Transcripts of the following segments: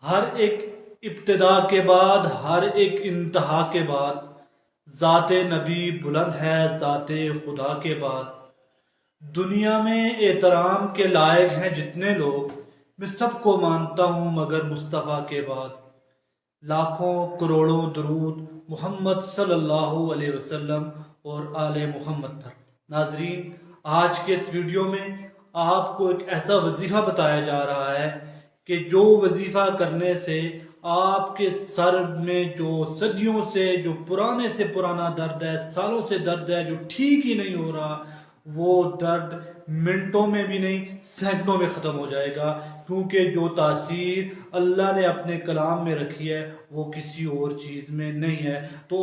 ہر ایک ابتدا کے بعد، ہر ایک انتہا کے بعد ذات نبی بلند ہے، ذات خدا کے بعد۔ دنیا میں احترام کے لائق ہیں جتنے لوگ، میں سب کو مانتا ہوں مگر مصطفیٰ کے بعد۔ لاکھوں کروڑوں درود محمد صلی اللہ علیہ وسلم اور آل محمد پر۔ ناظرین، آج کے اس ویڈیو میں آپ کو ایک ایسا وظیفہ بتایا جا رہا ہے کہ جو وظیفہ کرنے سے آپ کے سر میں جو صدیوں سے، جو پرانے سے پرانا درد ہے، سالوں سے درد ہے، جو ٹھیک ہی نہیں ہو رہا، وہ درد منٹوں میں بھی نہیں، سیکنڈوں میں ختم ہو جائے گا، کیونکہ جو تاثیر اللہ نے اپنے کلام میں رکھی ہے وہ کسی اور چیز میں نہیں ہے۔ تو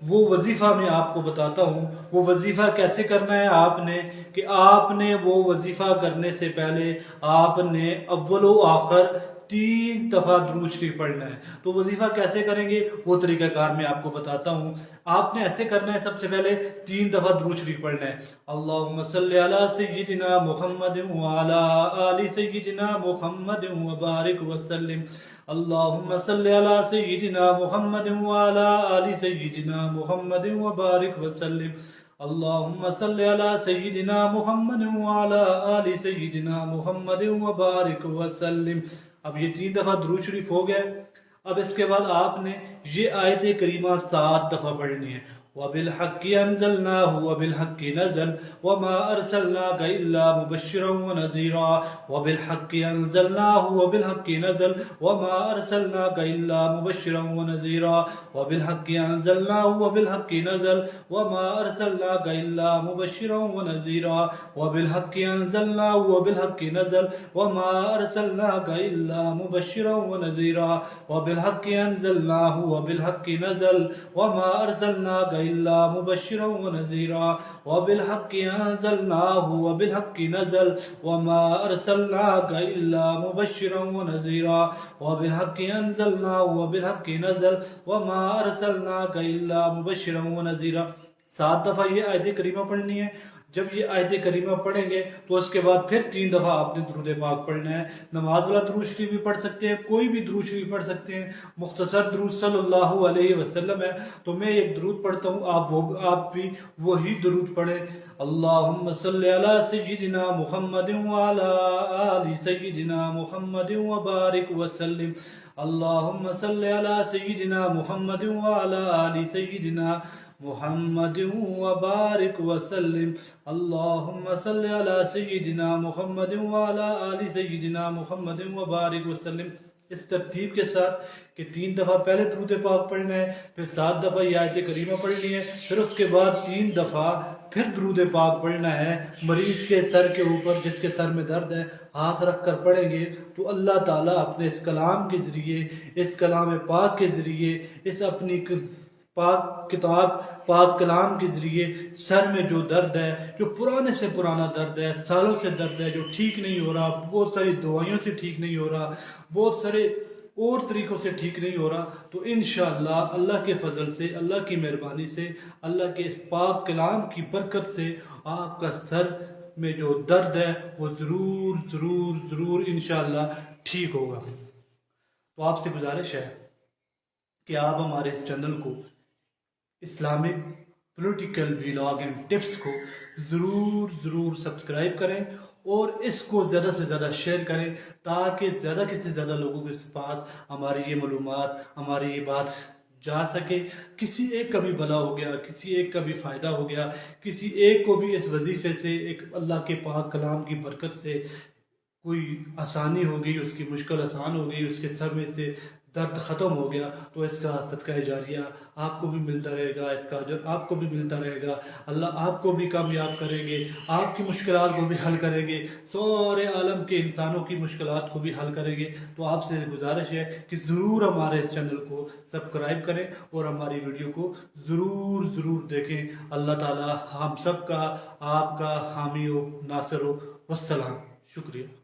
وہ وظیفہ میں آپ کو بتاتا ہوں۔ وہ وظیفہ کیسے کرنا ہے آپ نے وہ وظیفہ کرنے سے پہلے آپ نے اول و آخر 30 دفعہ درود شریف پڑھنا ہے۔ تو وظیفہ کیسے کریں گے وہ طریقہ کار میں آپ کو بتاتا ہوں۔ آپ نے ایسے کرنا ہے، سب سے پہلے 3 دفعہ درود شریف پڑھنا ہے۔ اللہم صلی علی سیدنا محمد وعلی آل سیدنا محمد وبارک وسلم۔ اللہم صلی علی سیدنا محمد وعلی آل سیدنا محمد وبارک وسلم۔ اللہم صلی علی سیدنا محمد وعلی آل سیدنا محمد وبارک وسلم۔ اب یہ 3 دفعہ درود شریف ہو گئے۔ اب اس کے بعد آپ نے یہ آیت کریمہ 7 دفعہ پڑھنی ہے۔ وَبِالْحَقِّ أَنزَلْنَاهُ وَبِالْحَقِّ نَزَلَ وَمَا أَرْسَلْنَاكَ إِلَّا مُبَشِّرًا وَنَذِيرًا وَبِالْحَقِّ أَنزَلْنَاهُ وَبِالْحَقِّ نَزَلَ وَمَا أَرْسَلْنَاكَ إِلَّا مُبَشِّرًا وَنَذِيرًا وَبِالْحَقِّ أَنزَلْنَاهُ وَبِالْحَقِّ نَزَلَ وَمَا أَرْسَلْنَاكَ إِلَّا مُبَشِّرًا وَنَذِيرًا وَبِالْحَقِّ أَنزَلْنَاهُ وَبِالْحَقِّ نَزَلَ وَمَا أَرْسَلْنَاكَ إِلَّا مُبَشِّرًا وَنَذِيرًا وَبِالْحَقِّ أَنزَلْنَاهُ وَبِالْحَقِّ نَزَلَ وَمَا أَرْسَلْنَاكَ إِلَّا مُبَشِّرًا وَنَذِيرًا وَبِالْحَقِّ أَنزَلْنَاهُ وَبِالْحَقِّ نَزَلَ وَمَا أَرْسَلْنَاكَ إِلَّا مُبَشِّرًا وَنَذِيرًا وَبِالْحَقِّ أَنزَلْنَاهُ وَبِالْحَقِّ نَزَلَ وَمَا أَرْسَلْنَاكَ إِلَّا مُبَشِّرًا وَنَذِيرًا۔ 7 دفعہ یہ آیت کریمہ پڑھنی ہے۔ جب یہ آیت کریمہ پڑھیں گے تو اس کے بعد پھر 3 دفعہ آپ نے درود پاک پڑھنا ہے۔ نماز والا درود شریف بھی پڑھ سکتے ہیں، کوئی بھی درود شریف پڑھ سکتے ہیں۔ مختصر درود صلی اللہ علیہ وسلم ہے، تو میں ایک درود پڑھتا ہوں، آپ بھی وہی درود پڑھیں۔ اللہم صلی علی سیدنا محمد وعلی آل سیدنا محمد وبارک وسلم۔ اللہم صلی علی سیدنا محمد وعلی آل سیدنا محمد وبارک وسلم۔ اللہم صلی علی سیدنا محمد وعلی آل سیدنا محمد وبارک وسلم۔ اس ترتیب کے ساتھ کہ 3 دفعہ پہلے درود پاک پڑھنا ہے، پھر 7 دفعہ یہ آیت کریمہ پڑھنی ہے، پھر اس کے بعد 3 دفعہ پھر درود پاک پڑھنا ہے۔ مریض کے سر کے اوپر، جس کے سر میں درد ہے، ہاتھ رکھ کر پڑھیں گے تو اللہ تعالیٰ اپنے اس کلام کے ذریعے، اس کلام پاک کے ذریعے، اس اپنی پاک کتاب، پاک کلام کے ذریعے سر میں جو درد ہے، جو پرانے سے پرانا درد ہے، سالوں سے درد ہے، جو ٹھیک نہیں ہو رہا، بہت ساری دوائیوں سے ٹھیک نہیں ہو رہا، بہت سارے اور طریقوں سے ٹھیک نہیں ہو رہا، تو انشاءاللہ اللہ کے فضل سے، اللہ کی مہربانی سے، اللہ کے اس پاک کلام کی برکت سے آپ کا سر میں جو درد ہے وہ ضرور ضرور ضرور انشاءاللہ ٹھیک ہوگا۔ تو آپ سے گزارش ہے کہ آپ ہمارے اس چینل کو، Islamic political vlog and tips کو ضرور ضرور سبسکرائب کریں اور اس کو زیادہ سے زیادہ شیئر کریں، تاکہ زیادہ سے زیادہ لوگوں کے پاس ہماری یہ معلومات، ہماری یہ بات جا سکے۔ کسی ایک کا بھی بھلا ہو گیا، کسی ایک کا بھی فائدہ ہو گیا، کسی ایک کو بھی اس وظیفے سے، ایک اللہ کے پاک کلام کی برکت سے کوئی آسانی ہو گئی، اس کی مشکل آسان ہو گئی، اس کے سر میں سے درد ختم ہو گیا، تو اس کا صدقہ جاریہ آپ کو بھی ملتا رہے گا، اس کا اجر آپ کو بھی ملتا رہے گا۔ اللہ آپ کو بھی کامیاب کریں گے، آپ کی مشکلات کو بھی حل کریں گے، سارے عالم کے انسانوں کی مشکلات کو بھی حل کریں گے۔ تو آپ سے گزارش ہے کہ ضرور ہمارے اس چینل کو سبسکرائب کریں اور ہماری ویڈیو کو ضرور ضرور دیکھیں۔ اللہ تعالی ہم سب کا، آپ کا حامی و ناصر ہو۔ والسلام، شکریہ۔